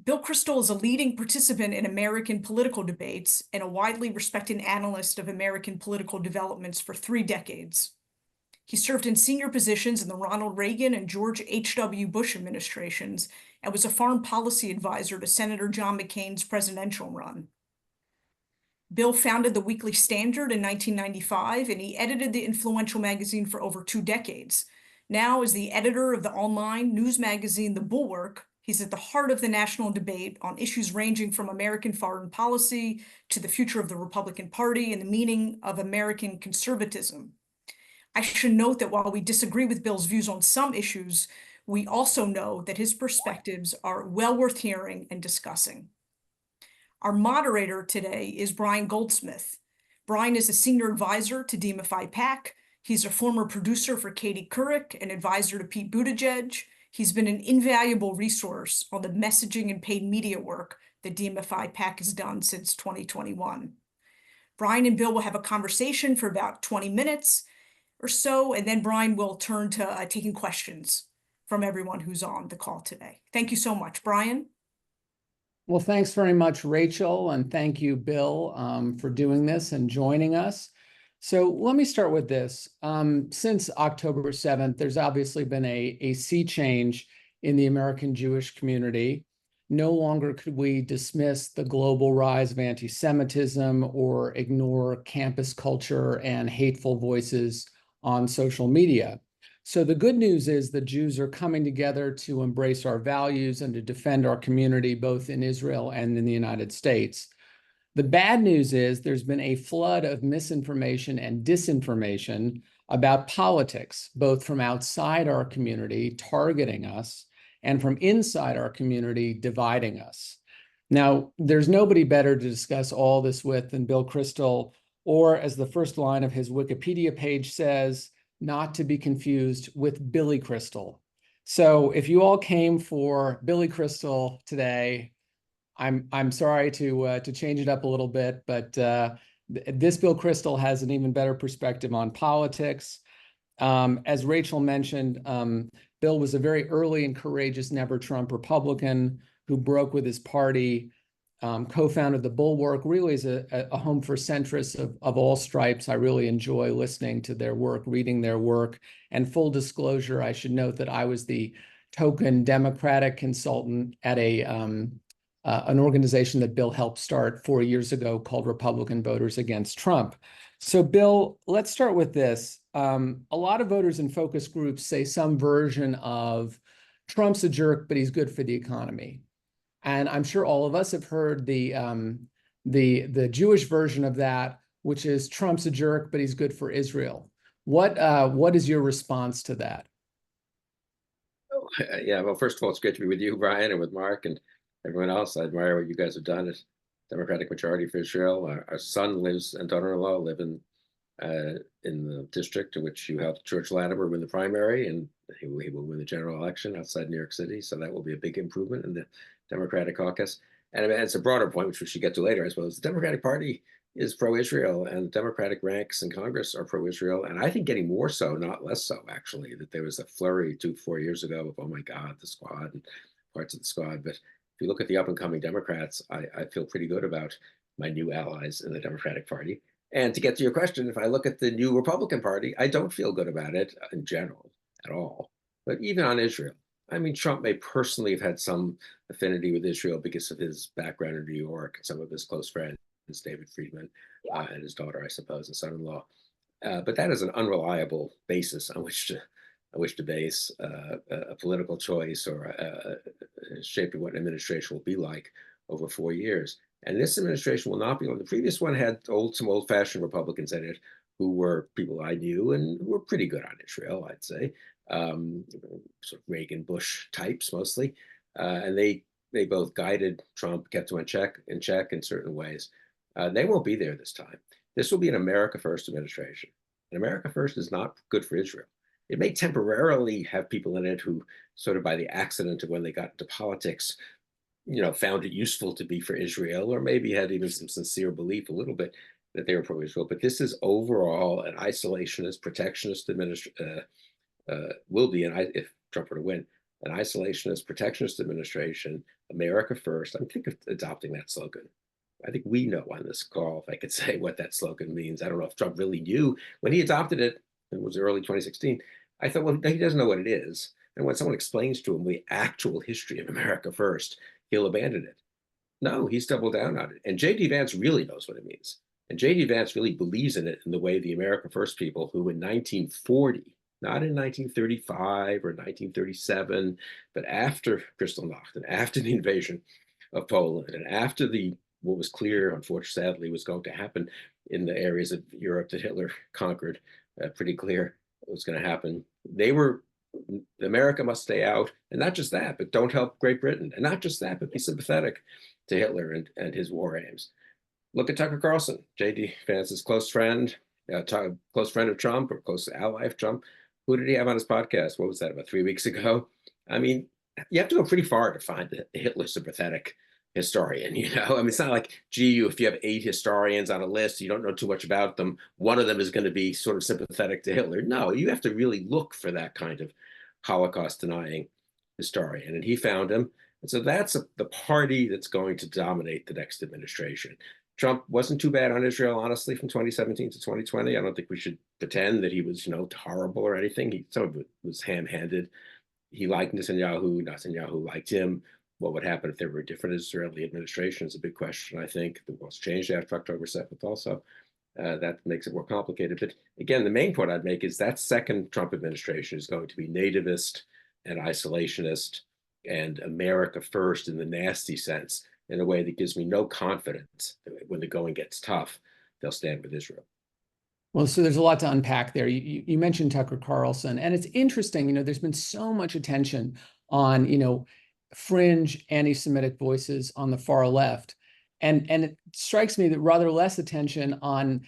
Bill Kristol is a leading participant in American political debates and a widely respected analyst of American political developments for 3 decades. He served in senior positions in the Ronald Reagan and George H.W. Bush administrations and was a foreign policy advisor to Senator John McCain's presidential run. Bill founded the Weekly Standard in 1995, and he edited the influential magazine for over 2 decades. Now, as the editor of the online news magazine, The Bulwark, he's at the heart of the national debate on issues ranging from American foreign policy to the future of the Republican Party and the meaning of American conservatism. I should note that while we disagree with Bill's views on some issues, we also know that his perspectives are well worth hearing and discussing. Our moderator today is Brian Goldsmith. Brian is a senior advisor to Demify PAC. He's a former producer for Katie Couric, an advisor to Pete Buttigieg. He's been an invaluable resource on the messaging and paid media work that Demify PAC has done since 2021. Brian and Bill will have a conversation for about 20 minutes or so, and then Brian will turn to taking questions from everyone who's on the call today. Thank you so much, Brian. Well, thanks very much, Rachel, and thank you, Bill, for doing this and joining us. So let me start with this. Since October 7th, there's obviously been a sea change in the American Jewish community. No longer could we dismiss the global rise of anti-Semitism or ignore campus culture and hateful voices on social media. So the good news is the Jews are coming together to embrace our values and to defend our community, both in Israel and in the United States. The bad news is there's been a flood of misinformation and disinformation about politics, both from outside our community targeting us and from inside our community dividing us. Now, there's nobody better to discuss all this with than Bill Kristol, or as the first line of his Wikipedia page says, not to be confused with Billy Kristol. So if you all came for Billy Kristol today, I'm sorry to change it up a little bit, but this Bill Kristol has an even better perspective on politics. As Rachel mentioned, Bill was a very early and courageous Never Trump Republican who broke with his party, co-founded the Bulwark, really is a home for centrists of all stripes. I really enjoy listening to their work, reading their work. And full disclosure, I should note that I was the token Democratic consultant at an organization that Bill helped start 4 years ago called Republican Voters Against Trump. So Bill, let's start with this. A lot of voters in focus groups say some version of Trump's a jerk, but he's good for the economy. And I'm sure all of us have heard the Jewish version of that, which is Trump's a jerk, but he's good for Israel. What is your response to that? Oh, yeah, well, first of all, it's great to be with you, Brian, and with Mark and everyone else. I admire what you guys have done as Democratic Majority for Israel. Our son lives and daughter-in-law live in the district in which you helped George Latimer win the primary, and he will win the general election outside New York City. So that will be a big improvement in the Democratic caucus. And it's a broader point, which we should get to later, I suppose. The Democratic Party is pro-Israel, and Democratic ranks in Congress are pro-Israel. And I think getting more so, not less so, actually, that there was a flurry 4 years ago of, oh my God, the squad and parts of the squad. But if you look at the up-and-coming Democrats, I feel pretty good about my new allies in the Democratic Party. And to get to your question, if I look at the new Republican Party, I don't feel good about it in general at all. But even on Israel, I mean, Trump may personally have had some affinity with Israel because of his background in New York and some of his close friends, David Friedman and his daughter, I suppose, and son-in-law. But that is an unreliable basis on which to base a political choice or shaping what an administration will be like over 4 years. And this administration will not be. The previous one had some old-fashioned Republicans in it who were people I knew and were pretty good on Israel, I'd say. Sort of Reagan Bush types mostly, and they both guided Trump, kept him in check in certain ways. They won't be there this time. This will be an America First administration. And America First is not good for Israel. It may temporarily have people in it who sort of by the accident of when they got into politics, found it useful to be for Israel, or maybe had even some sincere belief a little bit that they were pro-Israel. But this is overall an isolationist, protectionist administration. Will be, and if Trump were to win, an isolationist, protectionist administration, America first. I'm thinking of adopting that slogan. I think we know on this call, if I could say what that slogan means. I don't know if Trump really knew when he adopted it. It was early 2016. I thought, well, he doesn't know what it is. And when someone explains to him the actual history of America first, he'll abandon it. No, he's doubled down on it. And J.D. Vance really knows what it means. And J.D. Vance really believes in it in the way the America First people who in 1940, not in 1935 or 1937, but after Kristallnacht and after the invasion of Poland and after what was clear, unfortunately, sadly, was going to happen in the areas of Europe that Hitler conquered, pretty clear what was going to happen. America must stay out, and not just that, but don't help Great Britain, and not just that, but be sympathetic to Hitler and his war aims. Look at Tucker Carlson, J.D. Vance's close friend of Trump or close ally of Trump. Who did he have on his podcast? What was that, about 3 weeks ago? I mean, you have to go pretty far to find a Hitler sympathetic historian, I mean, it's not like, gee, if you have 8 historians on a list, you don't know too much about them, one of them is going to be sort of sympathetic to Hitler. No, you have to really look for that kind of Holocaust denying historian, and he found him. And so that's the party that's going to dominate the next administration. Trump wasn't too bad on Israel, honestly, from 2017 to 2020. I don't think we should pretend that he was, horrible or anything. Some of it was ham-handed. He liked Netanyahu. Netanyahu liked him. What would happen if there were a different Israeli administration is a big question, I think. The world's changed after October 7th also. That makes it more complicated. But again, the main point I'd make is that second Trump administration is going to be nativist and isolationist and America first in the nasty sense, in a way that gives me no confidence that when the going gets tough, they'll stand with Israel. Well, so there's a lot to unpack there. You mentioned Tucker Carlson, and it's interesting, there's been so much attention on, fringe anti-Semitic voices on the far left. And it strikes me that rather less attention on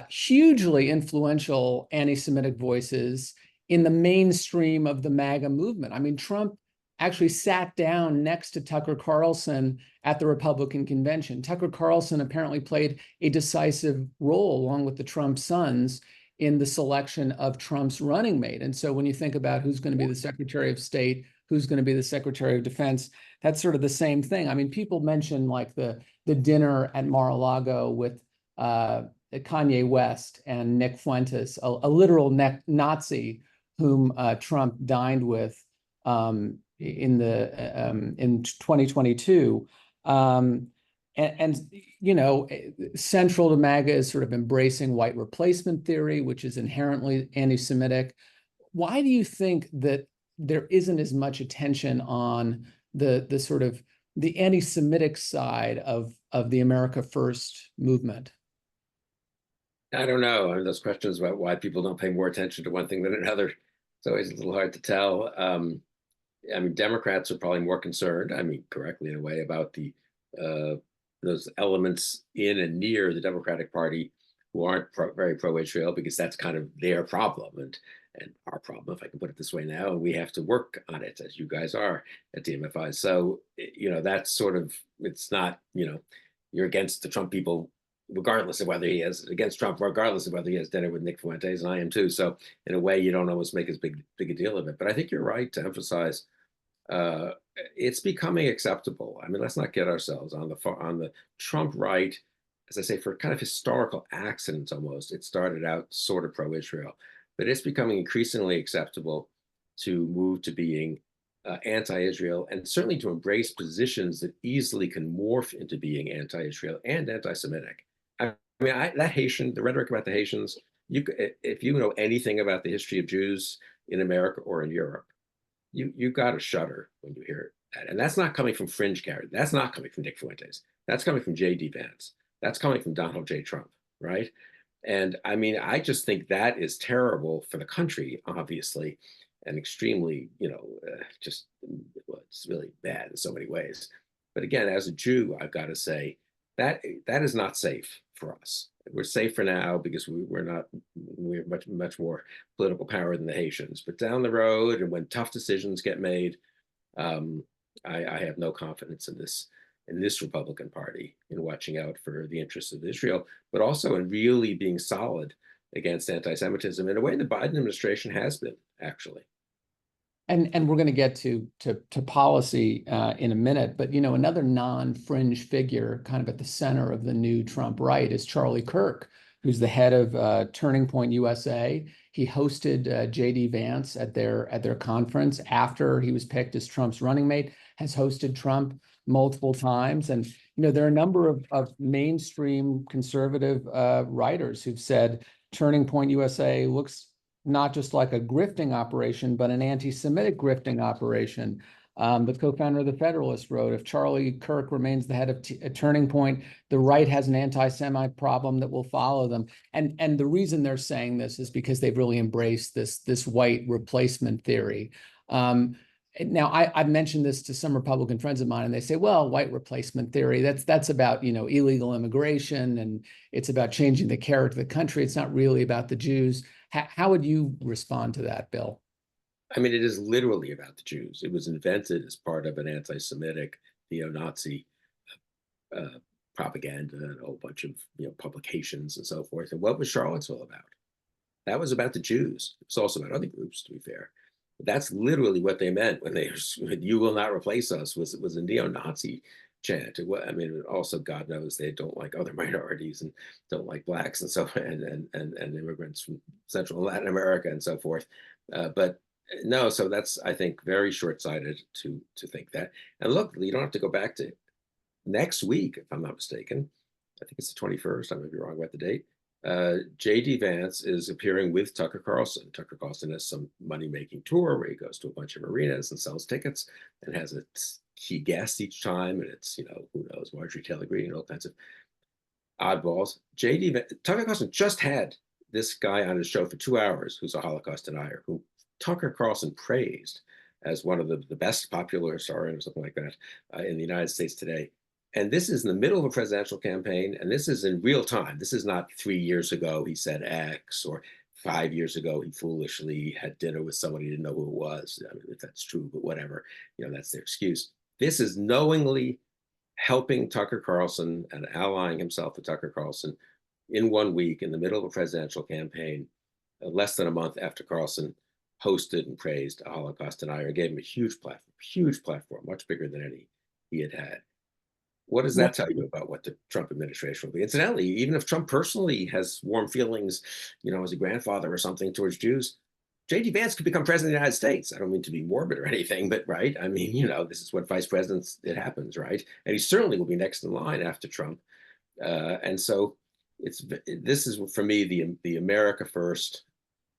hugely influential anti-Semitic voices in the mainstream of the MAGA movement. I mean, Trump actually sat down next to Tucker Carlson at the Republican convention. Tucker Carlson apparently played a decisive role, along with the Trump sons, in the selection of Trump's running mate. And so when you think about who's going to be the Secretary of State, who's going to be the Secretary of Defense, that's sort of the same thing. I mean, people mention like the dinner at Mar-a-Lago with Kanye West and Nick Fuentes, a literal Nazi whom Trump dined with in 2022. Central to MAGA is sort of embracing white replacement theory, which is inherently anti-Semitic. Why do you think that there isn't as much attention on the sort of the anti-Semitic side of the America First movement? I don't know. I mean, those questions about why people don't pay more attention to one thing than another, it's always a little hard to tell. I mean, Democrats are probably more concerned, I mean, correctly in a way, about those elements in and near the Democratic Party who aren't very pro-Israel, because that's kind of their problem and our problem, if I can put it this way now, and we have to work on it, as you guys are at DMFI. So, that's sort of, it's not, you're against the Trump people, regardless of whether he has, against Trump, regardless of whether he has dinner with Nick Fuentes, and I am too. So in a way, you don't always make as big a deal of it. But I think you're right to emphasize it's becoming acceptable. I mean, let's not get ourselves on the Trump right, as I say, for kind of historical accidents almost. It started out sort of pro-Israel, but it's becoming increasingly acceptable to move to being anti-Israel, and certainly to embrace positions that easily can morph into being anti-Israel and anti-Semitic. I mean, the rhetoric about the Haitians, if you know anything about the history of Jews in America or in Europe, you got to shudder when you hear that. And that's not coming from fringe characters. That's not coming from Nick Fuentes. That's coming from J.D. Vance. That's coming from Donald J. Trump, right? And I mean, I just think that is terrible for the country, obviously, and extremely, it's really bad in so many ways. But again, as a Jew, I've got to say that is not safe for us. We're safer now because we're much more political power than the Haitians. But down the road, and when tough decisions get made, I have no confidence in this Republican Party in watching out for the interests of Israel, but also in really being solid against anti-Semitism in a way the Biden administration has been, actually. And we're going to get to policy in a minute, but another non-fringe figure, kind of at the center of the new Trump right, is Charlie Kirk, who's the head of Turning Point USA. He hosted J.D. Vance at their conference after he was picked as Trump's running mate. Has hosted Trump multiple times, and there are a number of mainstream conservative writers who've said Turning Point USA looks not just like a grifting operation, but an anti-Semitic grifting operation. The co-founder of the Federalist wrote, if Charlie Kirk remains the head of Turning Point, the right has an anti-Semite problem that will follow them. And the reason they're saying this is because they've really embraced this white replacement theory. Now, I've mentioned this to some Republican friends of mine, and they say, well, white replacement theory, that's about, illegal immigration, and it's about changing the character of the country. It's not really about the Jews. How would you respond to that, Bill? I mean, it is literally about the Jews. It was invented as part of an anti-Semitic, neo-Nazi propaganda and a whole bunch of publications and so forth. And what was Charlottesville about? That was about the Jews. It was also about other groups, to be fair. But that's literally what they meant when they "You will not replace us" was a neo-Nazi chant. I mean, also God knows they don't like other minorities and don't like blacks and so and immigrants from Central and Latin America and so forth. But no, so that's, I think, very short-sighted to think that. And look, you don't have to go back to next week, if I'm not mistaken. I think it's the 21st. I may be wrong about the date. J.D. Vance is appearing with Tucker Carlson. Tucker Carlson has some money-making tour where he goes to a bunch of arenas and sells tickets and has a key guest each time. And it's, who knows, Marjorie Taylor Greene and all kinds of oddballs. Tucker Carlson just had this guy on his show for 2 hours who's a Holocaust denier, who Tucker Carlson praised as one of the best popular historians or something like that in the United States today. And this is in the middle of a presidential campaign, and this is in real time. This is not 3 years ago he said X, or 5 years ago he foolishly had dinner with someone he didn't know who it was. I mean, if that's true, but whatever, that's their excuse. This is knowingly helping Tucker Carlson and allying himself with Tucker Carlson in 1 week in the middle of a presidential campaign, less than a month after Carlson hosted and praised a Holocaust denier, gave him a huge platform, much bigger than any he had had. What does that tell you about what the Trump administration will be? Incidentally, even if Trump personally has warm feelings, as a grandfather or something towards Jews, J.D. Vance could become president of the United States. I don't mean to be morbid or anything, but right. I mean, this is what vice presidents, it happens, right? And he certainly will be next in line after Trump. And so this is, for me, the America First,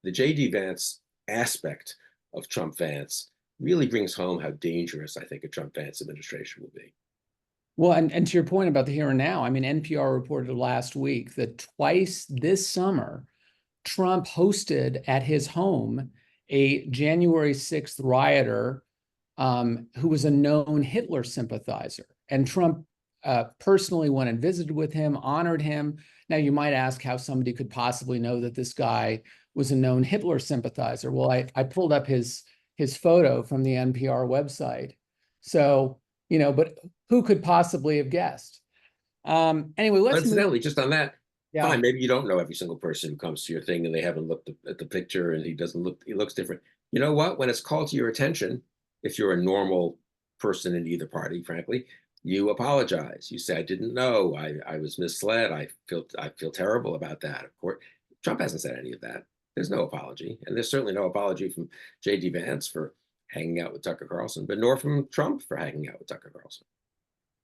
the J.D. Vance aspect of Trump Vance really brings home how dangerous I think a Trump Vance administration will be. Well, and to your point about the here and now, I mean, NPR reported last week that twice this summer, Trump hosted at his home a January 6th rioter who was a known Hitler sympathizer. And Trump personally went and visited with him, honored him. Now, you might ask how somebody could possibly know that this guy was a known Hitler sympathizer. Well, I pulled up his photo from the NPR website. So, but who could possibly have guessed? Anyway, let's incidentally, just on that, yeah. Fine, maybe you don't know every single person who comes to your thing and they haven't looked at the picture and he looks different. You know what? When it's called to your attention, if you're a normal person in either party, frankly, you apologize. You say, I didn't know, I was misled. I feel terrible about that. Of course, Trump hasn't said any of that. There's no apology. And there's certainly no apology from J.D. Vance for hanging out with Tucker Carlson, but nor from Trump for hanging out with Tucker Carlson.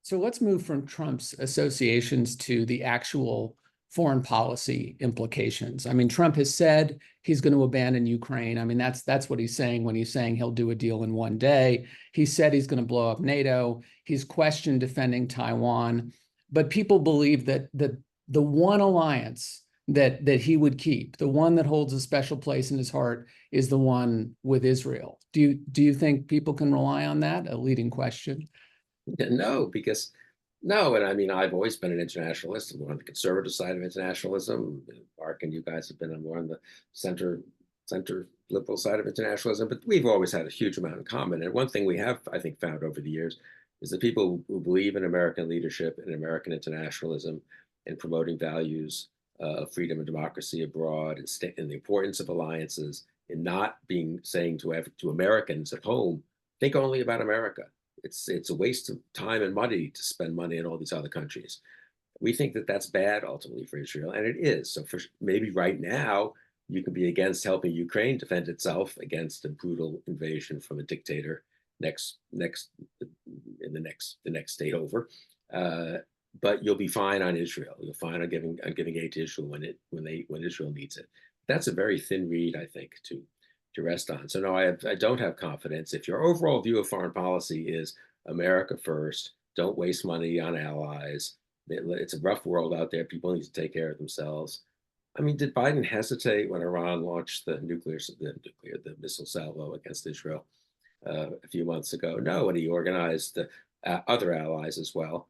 So let's move from Trump's associations to the actual foreign policy implications. I mean, Trump has said he's going to abandon Ukraine. I mean, that's what he's saying when he's saying he'll do a deal in 1 day. He said he's going to blow up NATO. He's questioned defending Taiwan. But people believe that the one alliance that he would keep, the one that holds a special place in his heart, is the one with Israel. Do you think people can rely on that? A leading question. No, because no, and I mean, I've always been an internationalist. I'm on the conservative side of internationalism. Mark and you guys have been more on the center liberal side of internationalism, but we've always had a huge amount in common. And one thing we have, I think, found over the years is that people who believe in American leadership and American internationalism and promoting values of freedom and democracy abroad and the importance of alliances in not saying to Americans at home, think only about America. It's a waste of time and money to spend money in all these other countries. We think that that's bad ultimately for Israel, and it is. So for maybe right now, you can be against helping Ukraine defend itself against a brutal invasion from a dictator the next state over. But you'll be fine on Israel. You'll fine on giving aid to Israel when Israel needs it. That's a very thin reed, I think, to rest on. So no, I don't have confidence. If your overall view of foreign policy is America first, don't waste money on allies. It's a rough world out there. People need to take care of themselves. I mean, did Biden hesitate when Iran launched the missile salvo against Israel a few months ago? No, and he organized the other allies as well.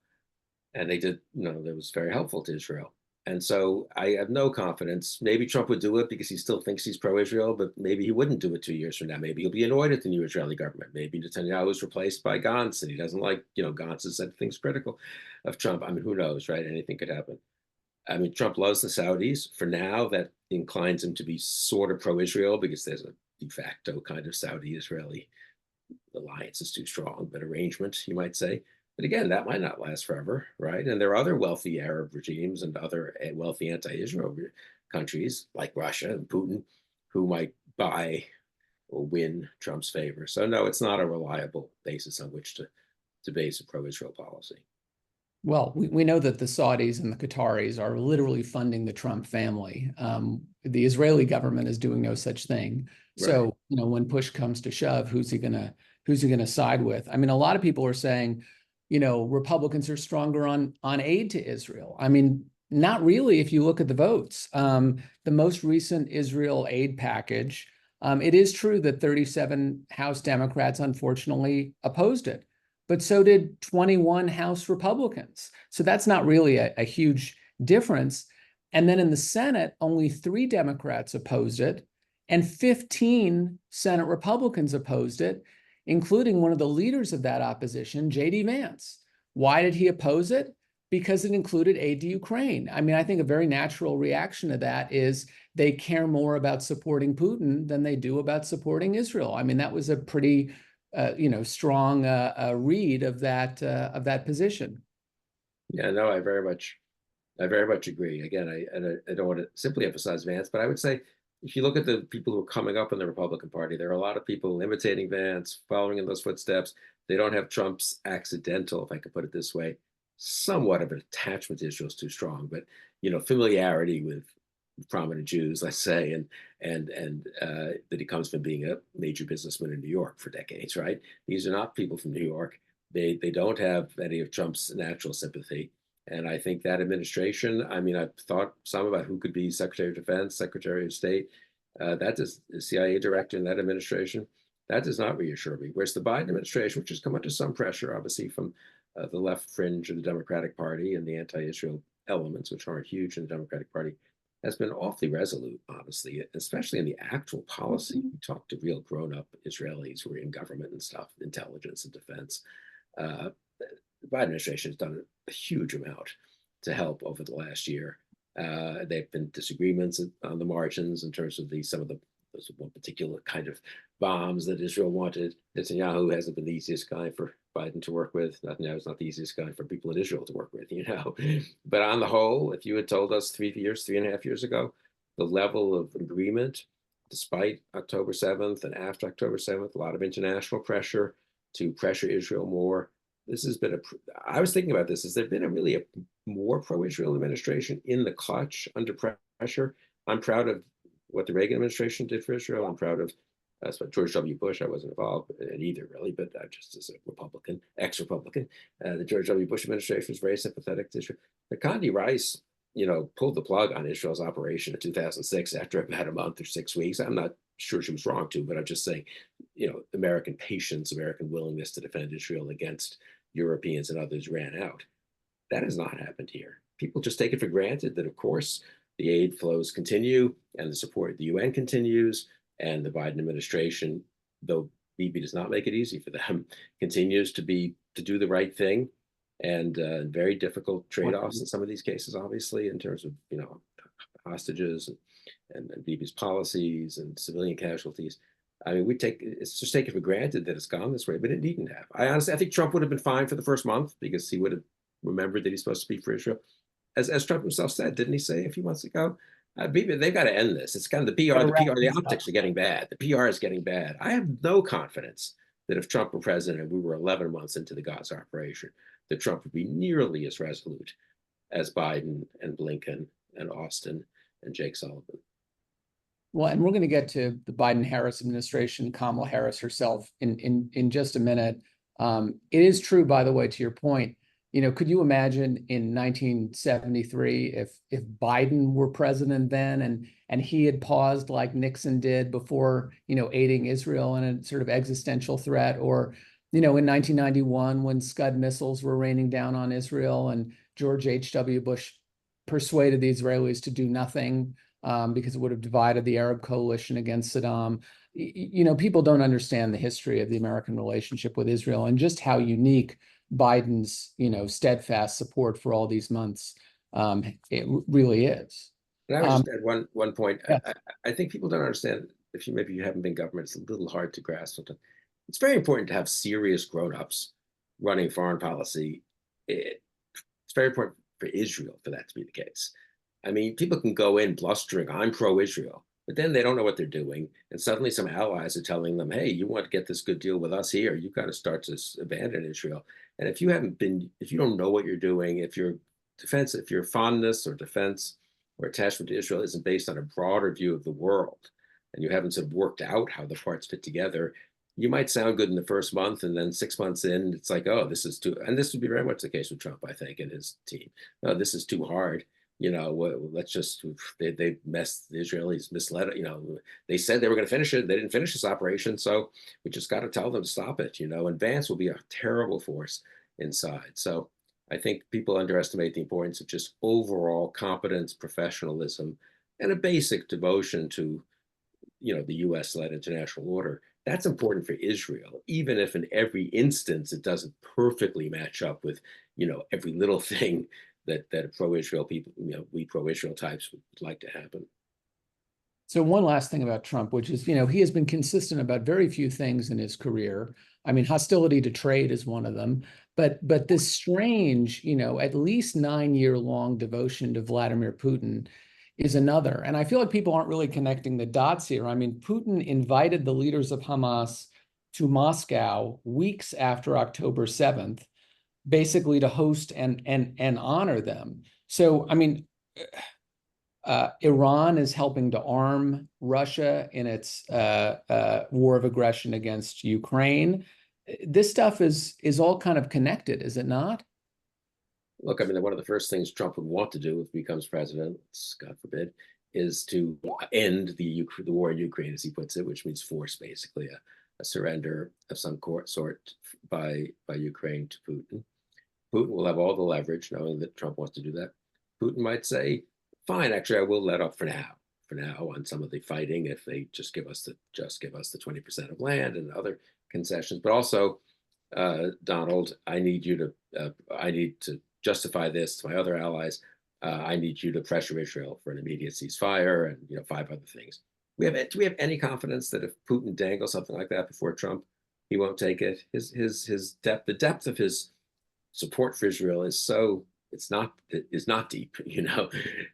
And they did, that was very helpful to Israel. And so I have no confidence. Maybe Trump would do it because he still thinks he's pro-Israel, but maybe he wouldn't do it 2 years from now. Maybe he'll be annoyed at the new Israeli government. Maybe Netanyahu is replaced by Gantz, and he doesn't like, Gantz has said things critical of Trump. I mean, who knows, right? Anything could happen. I mean, Trump loves the Saudis. For now, that inclines him to be sort of pro-Israel because there's a de facto kind of Saudi-Israeli alliance is too strong, but arrangement, you might say. But again, that might not last forever, right? And there are other wealthy Arab regimes and other wealthy anti-Israel countries like Russia and Putin who might buy or win Trump's favor. So no, it's not a reliable basis on which to base a pro-Israel policy. Well, we know that the Saudis and the Qataris are literally funding the Trump family. The Israeli government is doing no such thing. Right. So, when push comes to shove, who's he gonna side with? I mean, a lot of people are saying, Republicans are stronger on aid to Israel. I mean, not really if you look at the votes. The most recent Israel aid package, it is true that 37 House Democrats unfortunately opposed it, but so did 21 House Republicans. So that's not really a huge difference. And then in the Senate, only 3 Democrats opposed it, and 15 Senate Republicans opposed it, including one of the leaders of that opposition, J.D. Vance. Why did he oppose it? Because it included aid to Ukraine. I mean, I think a very natural reaction to that is they care more about supporting Putin than they do about supporting Israel. I mean, that was a pretty, strong read of that position. Yeah, no, I very much agree. Again, I don't want to simply emphasize Vance, but I would say, if you look at the people who are coming up in the Republican Party, there are a lot of people imitating Vance, following in those footsteps. They don't have Trump's accidental, if I could put it this way, somewhat of an attachment to Israel is too strong, but familiarity with prominent Jews, let's say, and that he comes from being a major businessman in New York for decades, right? These are not people from New York. They don't have any of Trump's natural sympathy. And I think that administration, I mean, I've thought some about who could be Secretary of Defense, Secretary of State, the CIA director in that administration. That does not reassure me. Whereas the Biden administration, which has come under some pressure, obviously, from the left fringe of the Democratic Party and the anti-Israel elements, which aren't huge in the Democratic Party, has been awfully resolute, honestly, especially in the actual policy. We talked to real grown-up Israelis who are in government and stuff, intelligence and defense. The Biden administration has done a huge amount to help over the last year. There have been disagreements on the margins in terms of some of the one particular kind of bombs that Israel wanted. Netanyahu hasn't been the easiest guy for Biden to work with. Netanyahu's not the easiest guy for people in Israel to work with, But on the whole, if you had told us 3.5 years ago, the level of agreement, despite October 7th and after October 7th, a lot of international pressure to pressure Israel more. This has been I was thinking about this, has there been a more pro-Israel administration in the clutch under pressure? I'm proud of what the Reagan administration did for Israel. I'm proud of George W. Bush. I wasn't involved in either, really, but just as a Republican, ex-Republican. The George W. Bush administration was very sympathetic to Israel. But Condi Rice, pulled the plug on Israel's operation in 2006 after about a month or 6 weeks. I'm not sure she was wrong to, but I'm just saying, American patience, American willingness to defend Israel against Europeans and others ran out. That has not happened here. People just take it for granted that, of course, the aid flows continue and the support of the UN continues, and the Biden administration, though Bibi does not make it easy for them, continues to do the right thing, and very difficult trade-offs in some of these cases, obviously, in terms of hostages and Bibi's policies and civilian casualties. I mean, it's just taken for granted that it's gone this way, but it needn't have. I think Trump would have been fine for the first month because he would have remembered that he's supposed to speak for Israel. As Trump himself said, didn't he say a few months ago? They've got to end this. It's kind of the optics are getting bad. The PR is getting bad. I have no confidence that if Trump were president and we were 11 months into the Gaza operation, that Trump would be nearly as resolute as Biden and Blinken and Austin and Jake Sullivan. Well, and we're going to get to the Biden-Harris administration, Kamala Harris herself in just a minute. It is true, by the way, to your point, could you imagine in 1973 if Biden were president then and he had paused like Nixon did before, aiding Israel in a sort of existential threat, or, in 1991 when Scud missiles were raining down on Israel and George H.W. Bush persuaded the Israelis to do nothing because it would have divided the Arab coalition against Saddam. People don't understand the history of the American relationship with Israel and just how unique Biden's, steadfast support for all these months, it really is. And I would just add one point. Yes. I think people don't understand, maybe you haven't been government, it's a little hard to grasp something. It's very important to have serious grown-ups running foreign policy. It's very important for Israel for that to be the case. I mean, people can go in blustering, I'm pro-Israel, but then they don't know what they're doing. And suddenly some allies are telling them, hey, you want to get this good deal with us here, you've got to start to abandon Israel. And if you don't know what you're doing, if your fondness or defense or attachment to Israel isn't based on a broader view of the world, and you haven't sort of worked out how the parts fit together, you might sound good in the first month, and then 6 months in, it's like, oh, this is too, and this would be very much the case with Trump, I think, and his team. No, this is too hard. Let's just, they messed, the Israelis misled it, they said they were going to finish it. They didn't finish this operation. So we just got to tell them to stop it, and Vance will be a terrible force inside. So I think people underestimate the importance of just overall competence, professionalism, and a basic devotion to, the US-led international order. That's important for Israel, even if in every instance it doesn't perfectly match up with, every little thing that pro-Israel people, we pro-Israel types would like to happen. So one last thing about Trump, which is, he has been consistent about very few things in his career. I mean, hostility to trade is one of them, but this strange, at least 9-year-long devotion to Vladimir Putin is another. And I feel like people aren't really connecting the dots here. I mean, Putin invited the leaders of Hamas to Moscow weeks after October 7th, basically to host and honor them. So, I mean, Iran is helping to arm Russia in its war of aggression against Ukraine. This stuff is all kind of connected, is it not? Look, I mean, one of the first things Trump would want to do if he becomes president, God forbid, is to end the war in Ukraine, as he puts it, which means force basically a surrender of some sort by Ukraine to Putin. Putin will have all the leverage, knowing that Trump wants to do that. Putin might say, fine, actually, I will let up for now on some of the fighting if they just give us the 20% of land and other concessions. But also, Donald, I need to justify this to my other allies. I need you to pressure Israel for an immediate ceasefire and 5 other things. Do we have any confidence that if Putin dangles something like that before Trump, he won't take it? His depth, the depth of his support for Israel is not deep,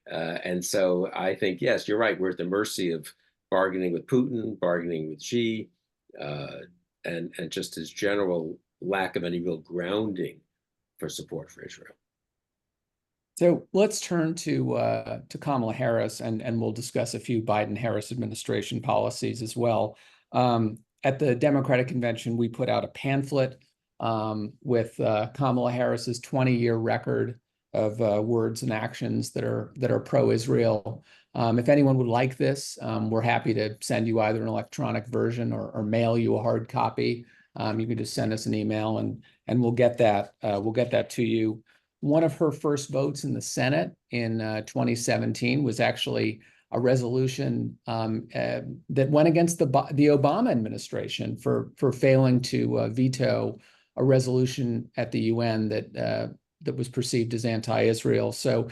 and so I think, yes, you're right. We're at the mercy of bargaining with Putin, bargaining with Xi, and just his general lack of any real grounding for support for Israel. So let's turn to Kamala Harris, and we'll discuss a few Biden-Harris administration policies as well. At the Democratic Convention, we put out a pamphlet with Kamala Harris's 20-year record of words and actions that are pro-Israel. If anyone would like this, we're happy to send you either an electronic version or mail you a hard copy. You can just send us an email and we'll get that to you. One of her first votes in the Senate in 2017 was actually a resolution that went against the Obama administration for failing to veto a resolution at the UN that was perceived as anti-Israel. So,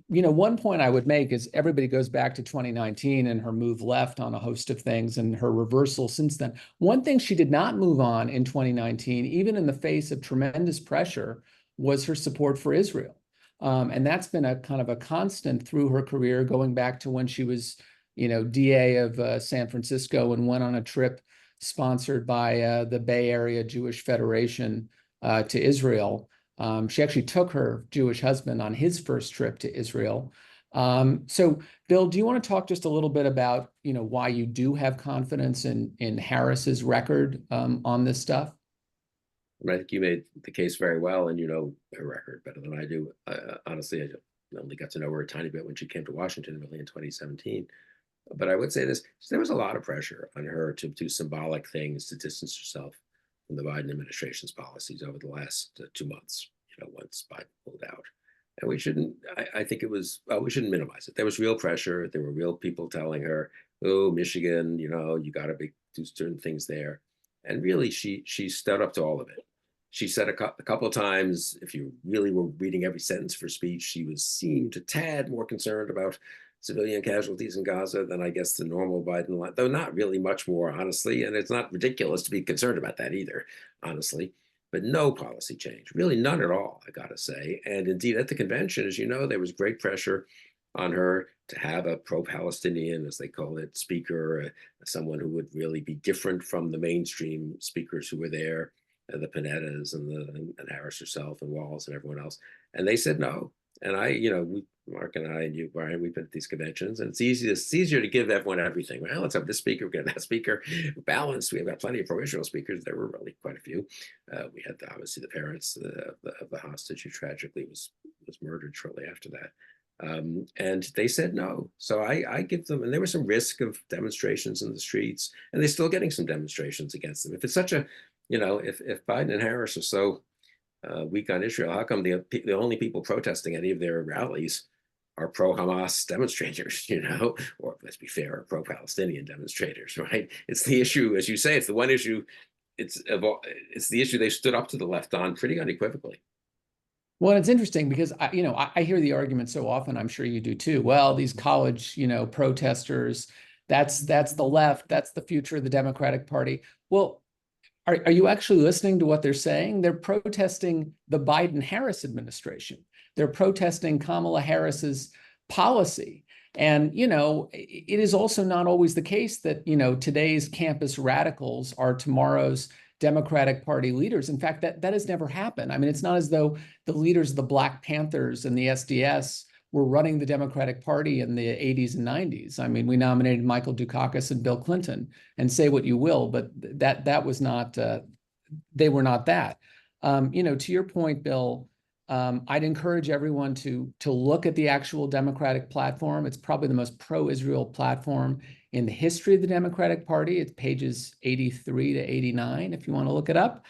one point I would make is everybody goes back to 2019 and her move left on a host of things and her reversal since then. One thing she did not move on in 2019, even in the face of tremendous pressure, was her support for Israel. And that's been a kind of a constant through her career, going back to when she was, DA of San Francisco and went on a trip sponsored by the Bay Area Jewish Federation to Israel. She actually took her Jewish husband on his first trip to Israel. So, Bill, do you want to talk just a little bit about, why you do have confidence in Harris's record on this stuff? I think you made the case very well, and you know her record better than I do. Honestly, I only got to know her a tiny bit when she came to Washington, really, in 2017. But I would say this: there was a lot of pressure on her to do symbolic things to distance herself from the Biden administration's policies over the last 2 months. Once Biden pulled out, and we shouldn't. I think it was. We shouldn't minimize it. There was real pressure. There were real people telling her, "Oh, Michigan, you got to do certain things there." And really, she stood up to all of it. She said a couple of times, if you really were reading every sentence of her speech, she seemed a tad more concerned about civilian casualties in Gaza than I guess the normal Biden line, though not really much more, honestly. And it's not ridiculous to be concerned about that either, honestly. But no policy change, really none at all, I got to say. And indeed, at the convention, as you know, there was great pressure on her to have a pro-Palestinian, as they call it, speaker, someone who would really be different from the mainstream speakers who were there, the Panettas and Harris herself and Walz and everyone else. And they said no. And Mark and I and you, Brian, we've been at these conventions, and it's easier to give everyone everything. Well, let's have this speaker, we got that speaker, balanced. We've got plenty of pro-Israel speakers. There were really quite a few. We had obviously the parents of the hostage who tragically was murdered shortly after that. And they said no. So I give them, and there was some risk of demonstrations in the streets, and they're still getting some demonstrations against them. If it's such a, if Biden and Harris are so weak on Israel, how come the only people protesting any of their rallies are pro-Hamas demonstrators, or let's be fair, are pro-Palestinian demonstrators, right? It's the issue, as you say, it's the one issue, it's the issue they stood up to the left on pretty unequivocally. Well, it's interesting because I hear the argument so often. I'm sure you do too. Well, these college, protesters, that's the left. That's the future of the Democratic Party. Well, are you actually listening to what they're saying? They're protesting the Biden-Harris administration. They're protesting Kamala Harris's policy. And, it is also not always the case that, today's campus radicals are tomorrow's Democratic Party leaders. In fact, that has never happened. I mean, it's not as though the leaders of the Black Panthers and the SDS were running the Democratic Party in the 80s and 90s. I mean, we nominated Michael Dukakis and Bill Clinton, and say what you will, but that was not, they were not that. To your point, Bill, I'd encourage everyone to look at the actual Democratic platform. It's probably the most pro-Israel platform in the history of the Democratic Party. It's pages 83 to 89, if you want to look it up.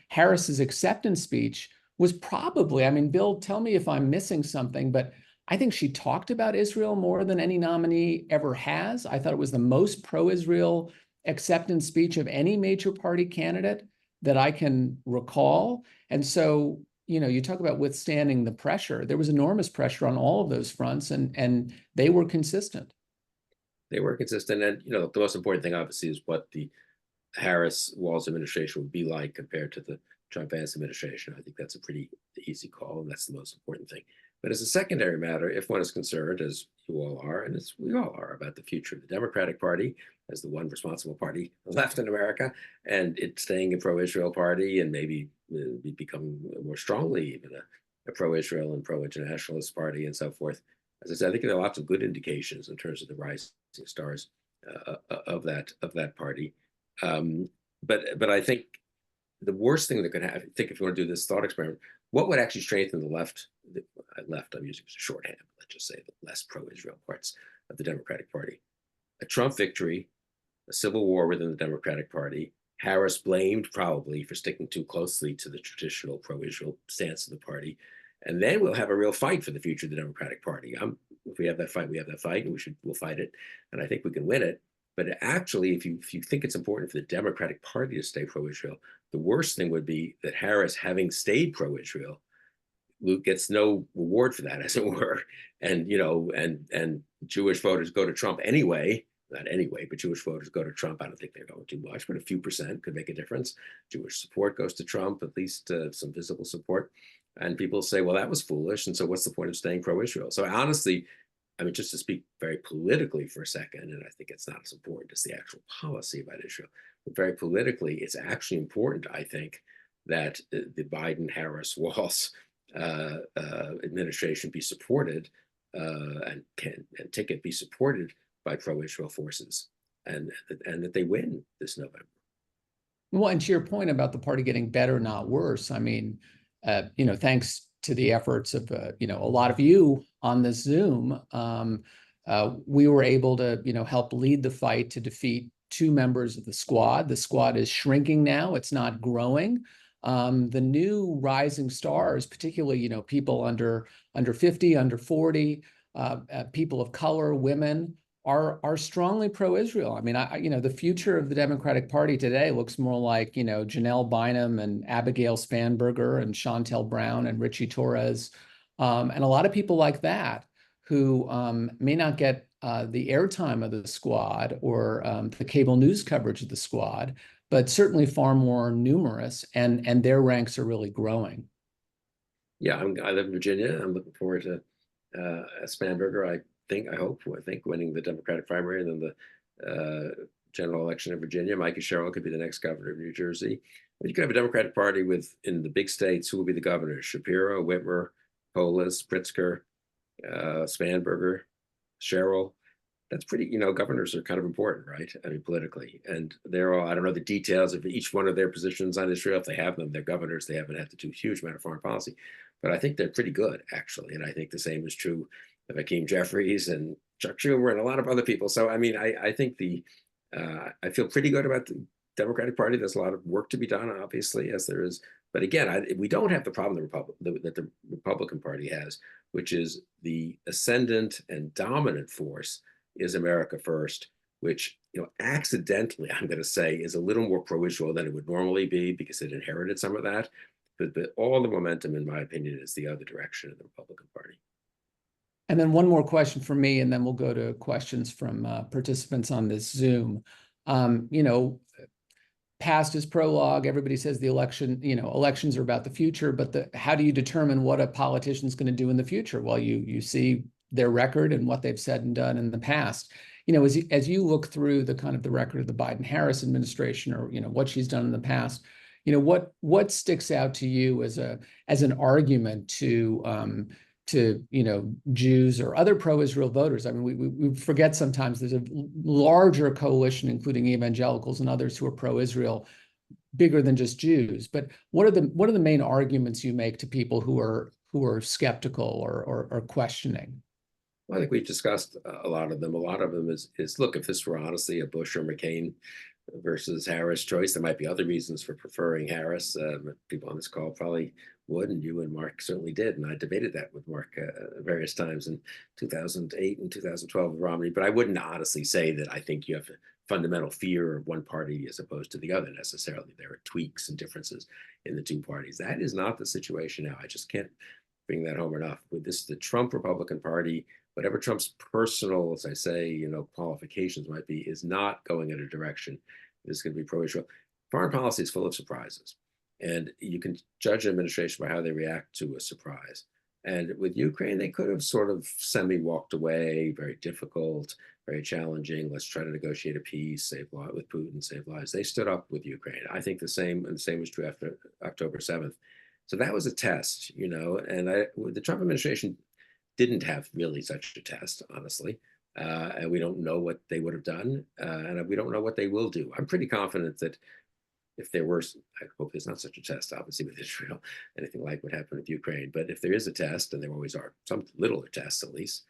Harris's acceptance speech was probably, Bill, tell me if I'm missing something, but I think she talked about Israel more than any nominee ever has. I thought it was the most pro-Israel acceptance speech of any major party candidate that I can recall. And so, you talk about withstanding the pressure. There was enormous pressure on all of those fronts, and they were consistent. They were consistent. And, the most important thing, obviously, is what the Harris-Walz administration would be like compared to the Trump-Vance administration. I think that's a pretty easy call, and that's the most important thing. But as a secondary matter, if one is concerned, as you all are, and as we all are, about the future of the Democratic Party as the one responsible party left in America, and it staying a pro-Israel party and maybe becoming more strongly even a pro-Israel and pro-internationalist party and so forth. As I said, I think there are lots of good indications in terms of the rising stars of that party. But I think the worst thing that could happen, I think if you want to do this thought experiment, what would actually strengthen the left, I'm using as a shorthand, let's just say the less pro-Israel parts of the Democratic Party? A Trump victory, a civil war within the Democratic Party, Harris blamed probably for sticking too closely to the traditional pro-Israel stance of the party, and then we'll have a real fight for the future of the Democratic Party. If we have that fight, we have that fight, and we'll fight it, and I think we can win it. But actually, if you think it's important for the Democratic Party to stay pro-Israel, the worst thing would be that Harris, having stayed pro-Israel, Luke gets no reward for that, as it were. And, and Jewish voters go to Trump anyway, not anyway, but Jewish voters go to Trump. I don't think they're going too much, but a few percent could make a difference. Jewish support goes to Trump, at least some visible support. And people say, well, that was foolish. And so what's the point of staying pro-Israel? So honestly, I mean, just to speak very politically for a second, and I think it's not as important as the actual policy about Israel, but very politically, it's actually important, I think, that the Biden, Harris, Walz administration be supported and ticket be supported by pro-Israel forces, and that they win this November. Well, and to your point about the party getting better, not worse, I mean, thanks to the efforts of, a lot of you on this Zoom, we were able to, help lead the fight to defeat 2 members of the squad. The squad is shrinking now. It's not growing. The new rising stars, particularly, people under 50, under 40, people of color, women, are strongly pro-Israel. I mean, the future of the Democratic Party today looks more like, Janelle Bynum and Abigail Spanberger and Shontel Brown and Richie Torres, and a lot of people like that who may not get the airtime of the squad or the cable news coverage of the squad, but certainly far more numerous, and their ranks are really growing. Yeah, I live in Virginia. I'm looking forward to Spanberger. I hope winning the Democratic primary and then the general election in Virginia. Mikey Sherrill could be the next governor of New Jersey. But you could have a Democratic Party in the big states. Who will be the governors? Shapiro, Whitmer, Polis, Pritzker, Spanberger, Sherrill. That's pretty, governors are kind of important, right? I mean, politically. And they're all, I don't know the details of each one of their positions on Israel. If they have them, they're governors. They haven't had to do a huge amount of foreign policy. But I think they're pretty good, actually. And I think the same is true of Hakeem Jeffries and Chuck Schumer and a lot of other people. So, I mean, I think I feel pretty good about the Democratic Party. There's a lot of work to be done, obviously, as there is. But again, we don't have the problem that the Republican Party has, which is the ascendant and dominant force is America First, which, accidentally, I'm going to say, is a little more pro-Israel than it would normally be because it inherited some of that. But all the momentum, in my opinion, is the other direction of the Republican Party. And then one more question from me, and then we'll go to questions from participants on this Zoom. Past is prologue. Everybody says the election, elections are about the future, but how do you determine what a politician's going to do in the future? Well, you see their record and what they've said and done in the past. As you look through the kind of the record of the Biden-Harris administration, or what she's done in the past, what sticks out to you as an argument to Jews or other pro-Israel voters? I mean, we forget sometimes there's a larger coalition, including evangelicals and others who are pro-Israel, bigger than just Jews. But what are the main arguments you make to people who are skeptical or questioning? Well, I think we've discussed a lot of them. A lot of them is look, if this were honestly a Bush or McCain versus Harris choice, there might be other reasons for preferring Harris. People on this call probably would, and you and Mark certainly did. And I debated that with Mark various times in 2008 and 2012 with Romney. But I wouldn't honestly say that I think you have a fundamental fear of one party as opposed to the other necessarily. There are tweaks and differences in the two parties. That is not the situation now. I just can't bring that home enough. With this, the Trump Republican Party, whatever Trump's personal, as I say, qualifications might be, is not going in a direction that is going to be pro-Israel. Foreign policy is full of surprises. And you can judge an administration by how they react to a surprise. And with Ukraine, they could have sort of semi-walked away, very difficult, very challenging. Let's try to negotiate a peace, save lives with Putin, save lives. They stood up with Ukraine. I think the same was true after October 7th. So that was a test, and the Trump administration didn't have really such a test, honestly. And we don't know what they would have done, and we don't know what they will do. I'm pretty confident that if there were, I hope there's not such a test, obviously, with Israel, anything like what happened with Ukraine. But if there is a test, and there always are some littler tests at least,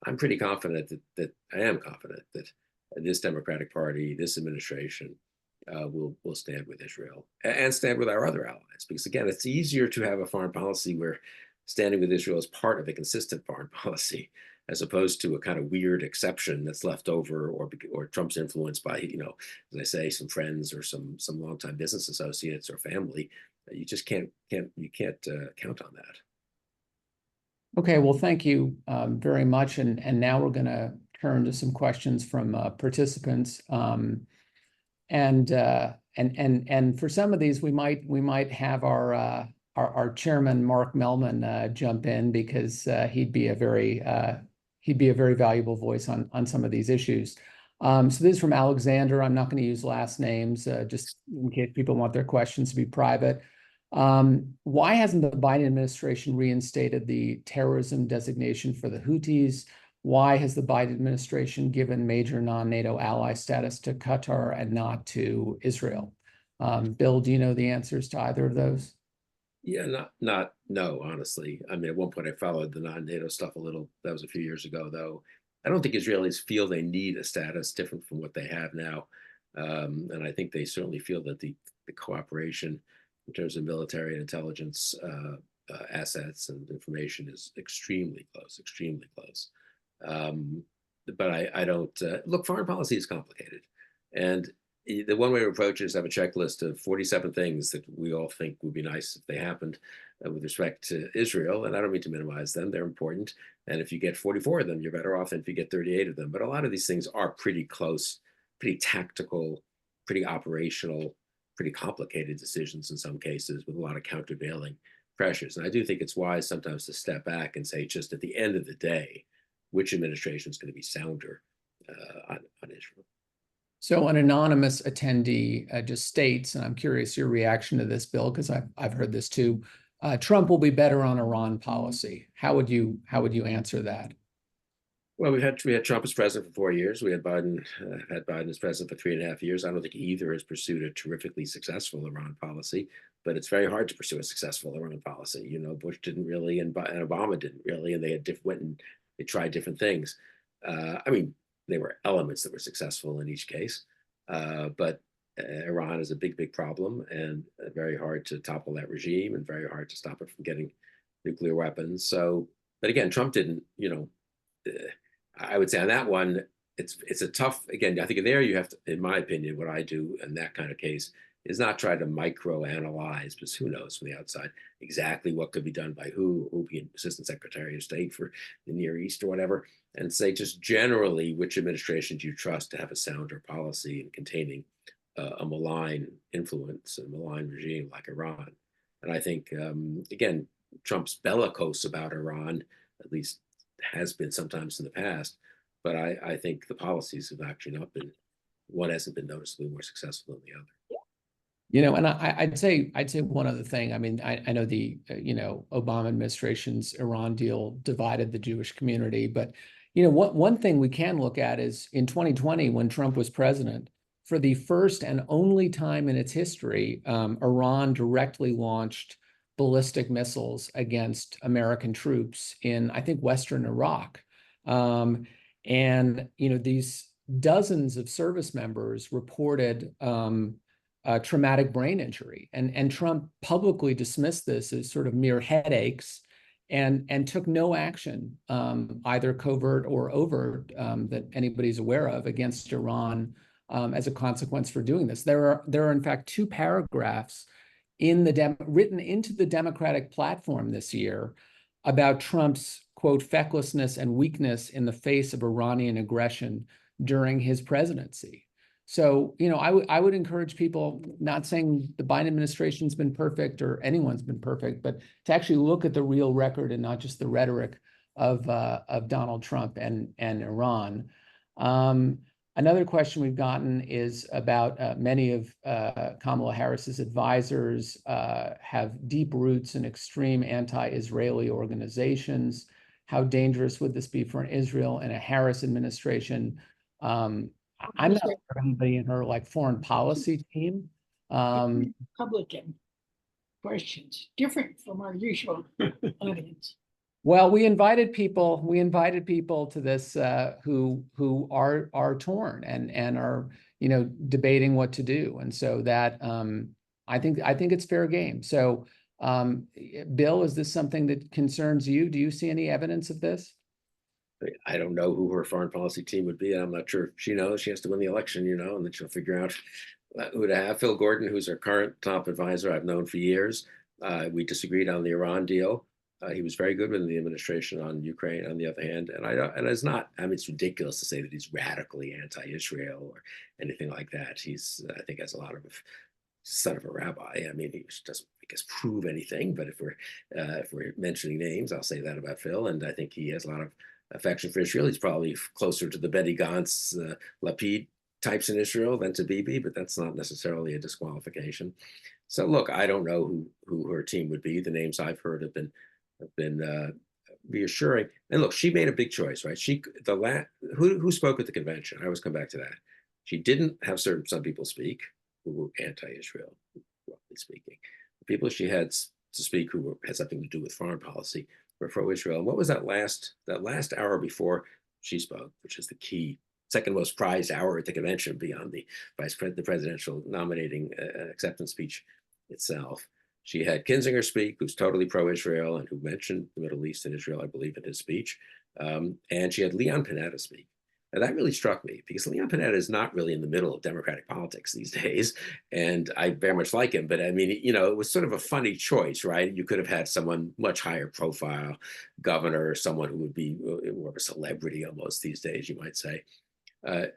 I'm pretty confident that I am confident that this Democratic Party, this administration, will stand with Israel and stand with our other allies. Because again, it's easier to have a foreign policy where standing with Israel is part of a consistent foreign policy, as opposed to a kind of weird exception that's left over, or Trump's influenced by, as I say, some friends or some longtime business associates or family. You just can't count on that. Okay, well, thank you very much. And now we're going to turn to some questions from participants. And for some of these, we might have our chairman Mark Mellman jump in, because he'd be a very valuable voice on some of these issues. So this is from Alexander. I'm not going to use last names, just in case people want their questions to be private. Why hasn't the Biden administration reinstated the terrorism designation for the Houthis? Why has the Biden administration given major non-NATO ally status to Qatar and not to Israel? Bill, do you know the answers to either of those? Yeah, no, honestly. I mean, at one point I followed the non-NATO stuff a little. That was a few years ago, though. I don't think Israelis feel they need a status different from what they have now. And I think they certainly feel that the cooperation in terms of military and intelligence assets and information is extremely close, extremely close. But I don't look, foreign policy is complicated. And the one way to approach it is have a checklist of 47 things that we all think would be nice if they happened with respect to Israel. And I don't mean to minimize them, they're important. And if you get 44 of them, you're better off than if you get 38 of them. But a lot of these things are pretty close, pretty tactical, pretty operational, pretty complicated decisions in some cases, with a lot of countervailing pressures. And I do think it's wise sometimes to step back and say, just at the end of the day, which administration is going to be sounder on Israel. So an anonymous attendee just states, and I'm curious your reaction to this, Bill, because I've heard this too. Trump will be better on Iran policy. How would you answer that? Well, we had Trump as president for 4 years. We had Biden as president for 3.5 years. I don't think either has pursued a terrifically successful Iran policy, but it's very hard to pursue a successful Iran policy. You know, Bush didn't really, and Obama didn't really, and they had went and they tried different things. I mean, there were elements that were successful in each case, but Iran is a big problem, and very hard to topple that regime, and very hard to stop it from getting nuclear weapons. So, but again, Trump didn't. You know, I would say on that one, it's a tough. Again, I think there you have to, in my opinion, what I do in that kind of case is not try to micro-analyze, because who knows from the outside exactly what could be done by who will be an assistant secretary of state for the Near East or whatever, and say just generally which administration do you trust to have a sounder policy in containing a malign influence, a malign regime like Iran. And I think, again, Trump's bellicose about Iran, at least has been sometimes in the past, but I think the policies have actually not been, one hasn't been noticeably more successful than the other. You know, and I'd say one other thing. I mean, I know the Obama administration's Iran deal divided the Jewish community, but one thing we can look at is in 2020, when Trump was president, for the first and only time in its history, Iran directly launched ballistic missiles against American troops in, I think, Western Iraq. And these dozens of service members reported traumatic brain injury, and Trump publicly dismissed this as sort of mere headaches, and took no action, either covert or overt, that anybody's aware of, against Iran as a consequence for doing this. There are in fact 2 paragraphs written into the Democratic platform this year about Trump's, quote, fecklessness and weakness in the face of Iranian aggression during his presidency. So, I would encourage people, not saying the Biden administration's been perfect or anyone's been perfect, but to actually look at the real record and not just the rhetoric of Donald Trump and Iran. Another question we've gotten is about many of Kamala Harris's advisors have deep roots in extreme anti-Israeli organizations. How dangerous would this be for Israel and a Harris administration? I'm not aware of anybody in her foreign policy team. Republican questions, different from our usual audience. Well, we invited people to this who are torn and are debating what to do, and so that I think it's fair game. So, Bill, is this something that concerns you? Do you see any evidence of this? I don't know who her foreign policy team would be, and I'm not sure if she knows. She has to win the election, and then she'll figure out who to have. Phil Gordon, who's her current top advisor, I've known for years. We disagreed on the Iran deal. He was very good within the administration on Ukraine, on the other hand, and it's not. I mean, it's ridiculous to say that he's radically anti-Israel or anything like that. He's, I think, has a lot of son of a rabbi. I mean, he doesn't, I guess, prove anything. But if we're mentioning names, I'll say that about Phil. And I think he has a lot of affection for Israel. He's probably closer to the Benny Gantz, Lapid types in Israel than to Bibi, but that's not necessarily a disqualification. So look, I don't know who her team would be. The names I've heard have been reassuring. And look, she made a big choice, right? Who spoke at the convention? I always come back to that. She didn't have some people speak who were anti-Israel, roughly speaking. The people she had to speak who had something to do with foreign policy were pro-Israel. And what was that last hour before she spoke, which is the key second most prized hour at the convention beyond the presidential nominating acceptance speech itself? She had Kinzinger speak, who's totally pro-Israel and who mentioned the Middle East and Israel, I believe, in his speech. And she had Leon Panetta speak. And that really struck me because Leon Panetta is not really in the middle of Democratic politics these days. And I very much like him. But I mean, you know, it was sort of a funny choice, right? You could have had someone much higher profile, governor, someone who would be more of a celebrity almost these days, you might say. I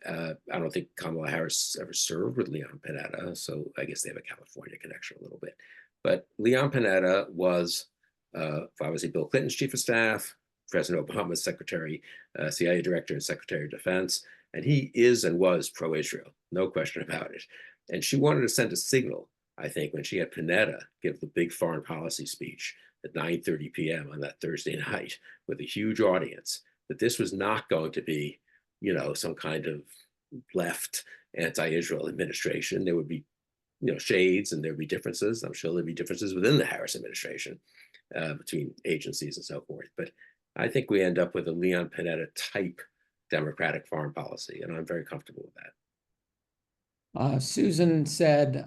don't think Kamala Harris ever served with Leon Panetta. So I guess they have a California connection a little bit. But Leon Panetta was obviously Bill Clinton's chief of staff, President Obama's secretary, CIA director and secretary of defense. And he is and was pro-Israel, no question about it. And she wanted to send a signal, I think, when she had Panetta give the big foreign policy speech at 9:30 p.m. on that Thursday night with a huge audience, that this was not going to be, you know, some kind of left anti-Israel administration. There would be, you know, shades and there'd be differences. I'm sure there'd be differences within the Harris administration between agencies and so forth. But I think we end up with a Leon Panetta type Democratic foreign policy, and I'm very comfortable with that. Susan said,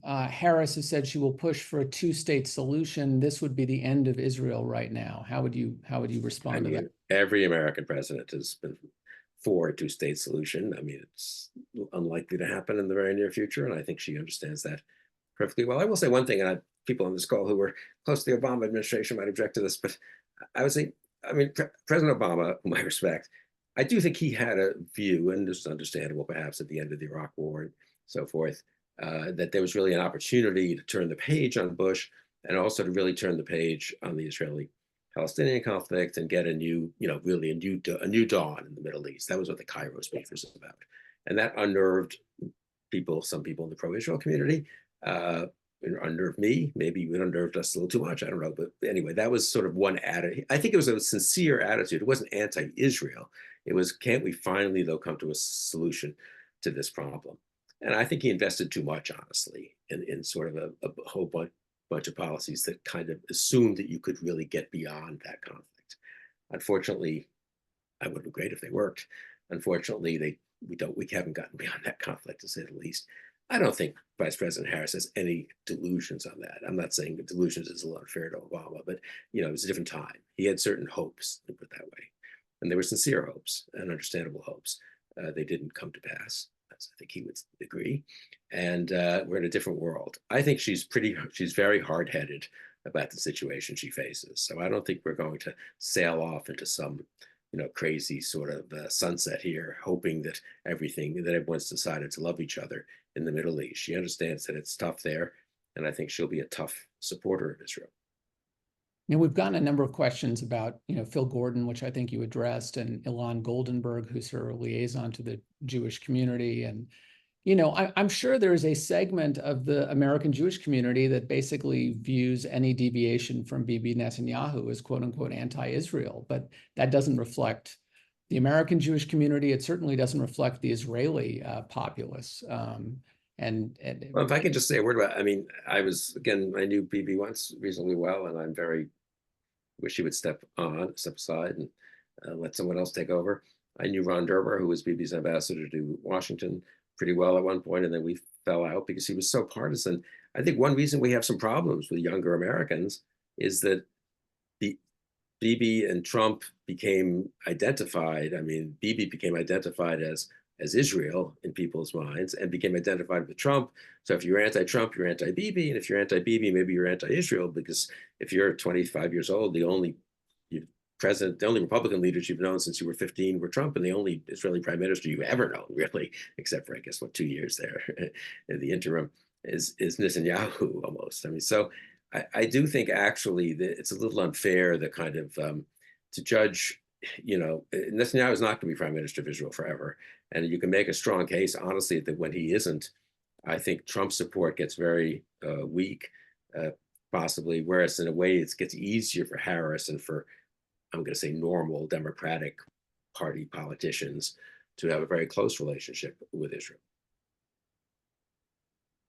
Harris has said she will push for a two-state solution. This would be the end of Israel right now. How would you respond to that? Every American president has been for a two-state solution. I mean, it's unlikely to happen in the very near future, and I think she understands that perfectly well. I will say one thing, and people on this call who were close to the Obama administration might object to this, but I would say, I mean, President Obama, whom I respect, I do think he had a view, and this is understandable perhaps at the end of the Iraq War and so forth, that there was really an opportunity to turn the page on Bush and also to really turn the page on the Israeli-Palestinian conflict and get a new, you know, really a new dawn in the Middle East. That was what the Cairo speech was about. And that unnerved people, some people in the pro-Israel community, it unnerved me. Maybe it unnerved us a little too much. I don't know. But anyway, that was sort of one attitude. I think it was a sincere attitude. It wasn't anti-Israel. It was, can't we finally, though, come to a solution to this problem? And I think he invested too much, honestly, in sort of a whole bunch of policies that kind of assumed that you could really get beyond that conflict. Unfortunately, I would be great if they worked. Unfortunately, we haven't gotten beyond that conflict, to say the least. I don't think Vice President Harris has any delusions on that. I'm not saying that delusions is a little unfair to Obama, but you know, it was a different time. He had certain hopes, to put it that way, and they were sincere hopes and understandable hopes. They didn't come to pass, as I think he would agree. And we're in a different world. I think she's very hard-headed about the situation she faces. So I don't think we're going to sail off into some, you know, crazy sort of sunset here, hoping that everyone's decided to love each other in the Middle East. She understands that it's tough there, and I think she'll be a tough supporter of Israel. Now, we've gotten a number of questions about, you know, Phil Gordon, which I think you addressed, and Ilan Goldenberg, who's her liaison to the Jewish community. And, you know, I'm sure there's a segment of the American Jewish community that basically views any deviation from Bibi Netanyahu as quote unquote anti-Israel, but that doesn't reflect the American Jewish community. It certainly doesn't reflect the Israeli populace. Well, if I can just say a word about, I mean, I knew Bibi once reasonably well, and I'm very wish he would step aside and let someone else take over. I knew Ron Dermer, who was Bibi's ambassador to Washington, pretty well at one point, and then we fell out because he was so partisan. I think one reason we have some problems with younger Americans is that Bibi and Trump became identified. I mean, Bibi became identified as as Israel in people's minds and became identified with Trump. So if you're anti-Trump, you're anti-Bibi, and if you're anti-Bibi, maybe you're anti-Israel, because if you're 25 years old, the only Republican leaders you've known since you were 15 were Trump, and the only Israeli prime minister you've ever known, really, except for, I guess, 2 years there in the interim, is Netanyahu almost. I mean, so I do think actually that it's a little unfair, the kind of to judge, Netanyahu is not going to be prime minister of Israel forever. And you can make a strong case, honestly, that when he isn't, I think Trump's support gets very weak, possibly, whereas in a way it gets easier for Harris and for, I'm going to say, normal Democratic Party politicians to have a very close relationship with Israel.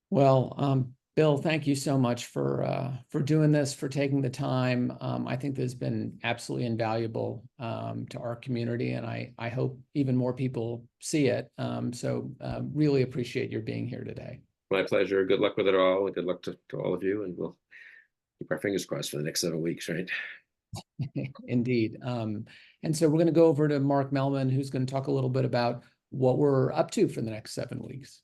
Well, Bill, thank you so much for doing this, for taking the time. I think this has been absolutely invaluable to our community, and I hope even more people see it. So really appreciate your being here today. My pleasure. Good luck with it all, and good luck to all of you. And we'll keep our fingers crossed for the next 7 weeks, right? Indeed. And so we're going to go over to Mark Mellman, who's going to talk a little bit about what we're up to for the next 7 weeks.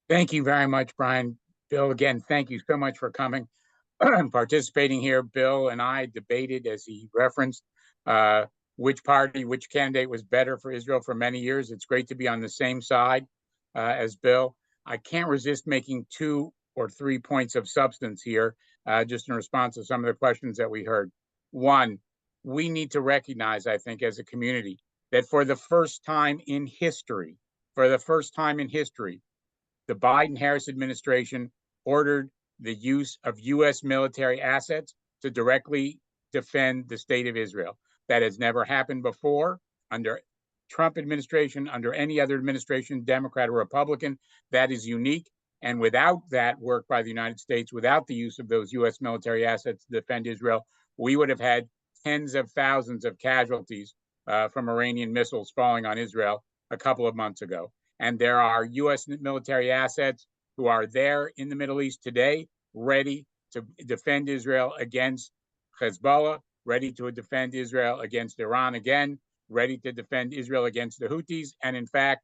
Thank you very much, Brian. Bill, again, thank you so much for coming and participating here. Bill and I debated, as he referenced, which party, which candidate was better for Israel for many years. It's great to be on the same side as Bill. I can't resist making 2 or 3 points of substance here, just in response to some of the questions that we heard. One, we need to recognize, I think, as a community, that for the first time in history, the Biden-Harris administration ordered the use of U.S. military assets to directly defend the state of Israel. That has never happened before under Trump administration, under any other administration, Democrat or Republican. That is unique. And without that work by the United States, without the use of those U.S. military assets to defend Israel, we would have had tens of thousands of casualties from Iranian missiles falling on Israel a couple of months ago. And there are U.S. military assets who are there in the Middle East today, ready to defend Israel against Hezbollah, ready to defend Israel against Iran again, ready to defend Israel against the Houthis, and in fact,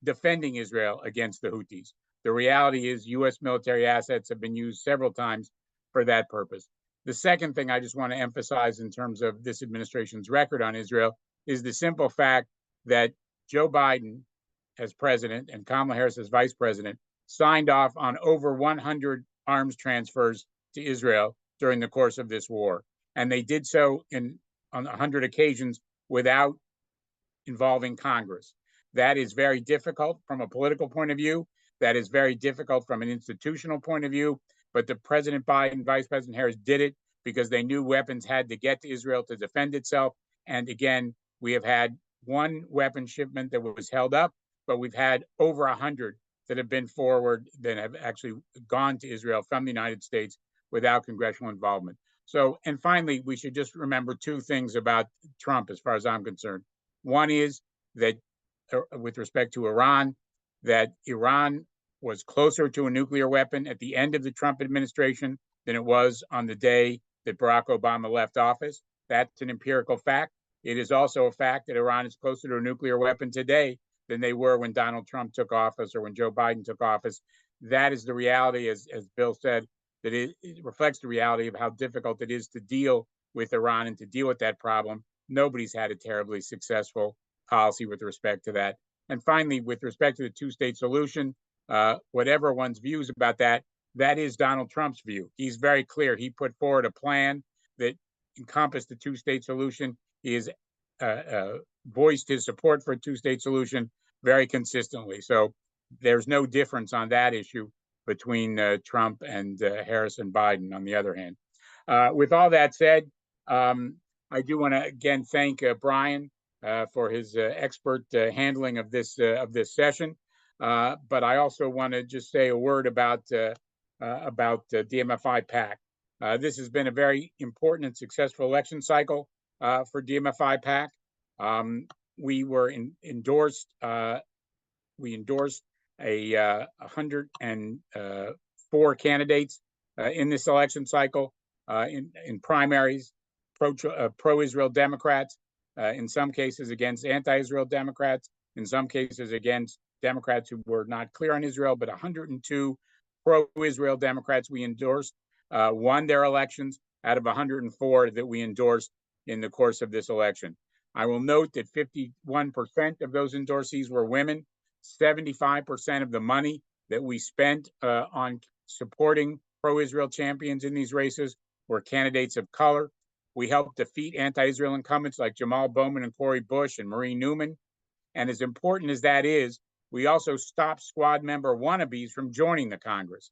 defending Israel against the Houthis. The reality is U.S. military assets have been used several times for that purpose. The second thing I just want to emphasize in terms of this administration's record on Israel is the simple fact that Joe Biden, as president, and Kamala Harris as vice president, signed off on over 100 arms transfers to Israel during the course of this war. And they did so on 100 occasions without involving Congress. That is very difficult from a political point of view. That is very difficult from an institutional point of view. But the President Biden, Vice President Harris did it because they knew weapons had to get to Israel to defend itself. And again, we have had one weapon shipment that was held up, but we've had over 100 that have been forward, that have actually gone to Israel from the United States without congressional involvement. So, and finally, we should just remember 2 things about Trump, as far as I'm concerned. One is that with respect to Iran, that Iran was closer to a nuclear weapon at the end of the Trump administration than it was on the day that Barack Obama left office. That's an empirical fact. It is also a fact that Iran is closer to a nuclear weapon today than they were when Donald Trump took office or when Joe Biden took office. That is the reality, as Bill said, that it reflects the reality of how difficult it is to deal with Iran and to deal with that problem. Nobody's had a terribly successful policy with respect to that. And finally, with respect to the 2-state solution, whatever one's views about that, that is Donald Trump's view. He's very clear. He put forward a plan that encompassed the 2-state solution. He has voiced his support for a 2-state solution very consistently. So there's no difference on that issue between Trump and Harris and Biden, on the other hand. With all that said, I do want to again thank Brian for his expert handling of this session. But I also want to just say a word about DMFI-PAC. This has been a very important and successful election cycle for DMFI-PAC. We were endorsed. We endorsed 104 candidates in this election cycle in primaries, pro-Israel Democrats, in some cases against anti-Israel Democrats, in some cases against Democrats who were not clear on Israel, but 102 pro-Israel Democrats we endorsed won their elections out of 104 that we endorsed in the course of this election. I will note that 51% of those endorsees were women. 75% of the money that we spent on supporting pro-Israel champions in these races were candidates of color. We helped defeat anti-Israel incumbents like Jamal Bowman and Cori Bush and Marie Newman. And as important as that is, we also stopped squad member wannabes from joining the Congress.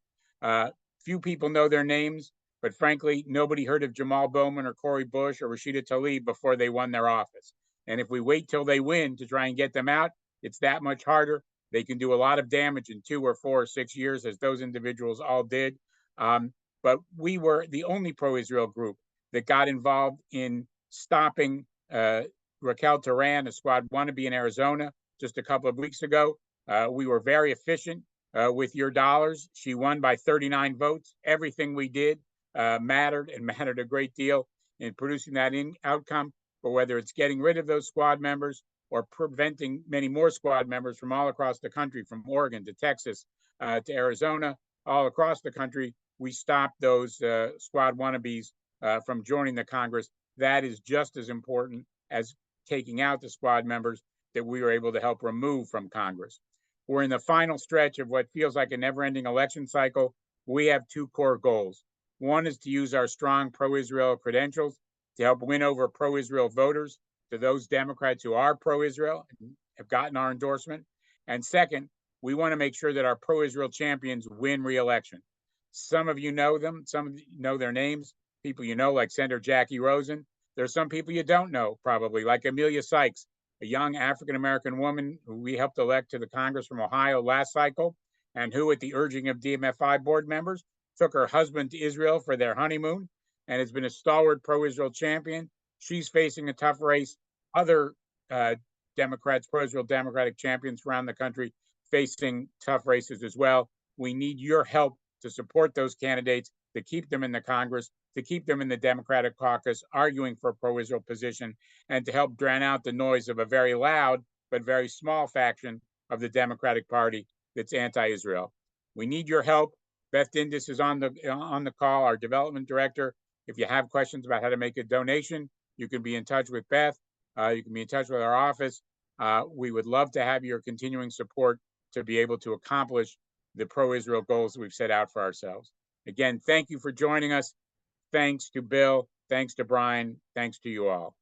Few people know their names, but frankly, nobody heard of Jamal Bowman or Cori Bush or Rashida Tlaib before they won their office. And if we wait till they win to try and get them out, it's that much harder. They can do a lot of damage in 2 or 4 or 6 years, as those individuals all did. But we were the only pro-Israel group that got involved in stopping Raquel Turan, a squad wannabe in Arizona, just a couple of weeks ago. We were very efficient with your dollars. She won by 39 votes. Everything we did mattered, and mattered a great deal in producing that outcome. But whether it's getting rid of those squad members or preventing many more squad members from all across the country, from Oregon to Texas to Arizona, all across the country, we stopped those squad wannabes from joining the Congress. That is just as important as taking out the squad members that we were able to help remove from Congress. We're in the final stretch of what feels like a never-ending election cycle. We have 2 core goals. One is to use our strong pro-Israel credentials to help win over pro-Israel voters, to those Democrats who are pro-Israel and have gotten our endorsement. And second, we want to make sure that our pro-Israel champions win re-election. Some of you know them, some of you know their names, people you know, like Senator Jackie Rosen. There's some people you don't know, probably, like Amelia Sykes, a young African-American woman who we helped elect to the Congress from Ohio last cycle, and who, at the urging of DMFI board members, took her husband to Israel for their honeymoon and has been a stalwart pro-Israel champion. She's facing a tough race. Other Democrats, pro-Israel Democratic champions around the country, facing tough races as well. We need your help to support those candidates, to keep them in the Congress, to keep them in the Democratic caucus, arguing for a pro-Israel position, and to help drown out the noise of a very loud but very small faction of the Democratic Party that's anti-Israel. We need your help. Beth Dindis is on the call, our development director. If you have questions about how to make a donation, you can be in touch with Beth. You can be in touch with our office. We would love to have your continuing support to be able to accomplish the pro-Israel goals that we've set out for ourselves. Again, thank you for joining us. Thanks to Bill. Thanks to Brian. Thanks to you all.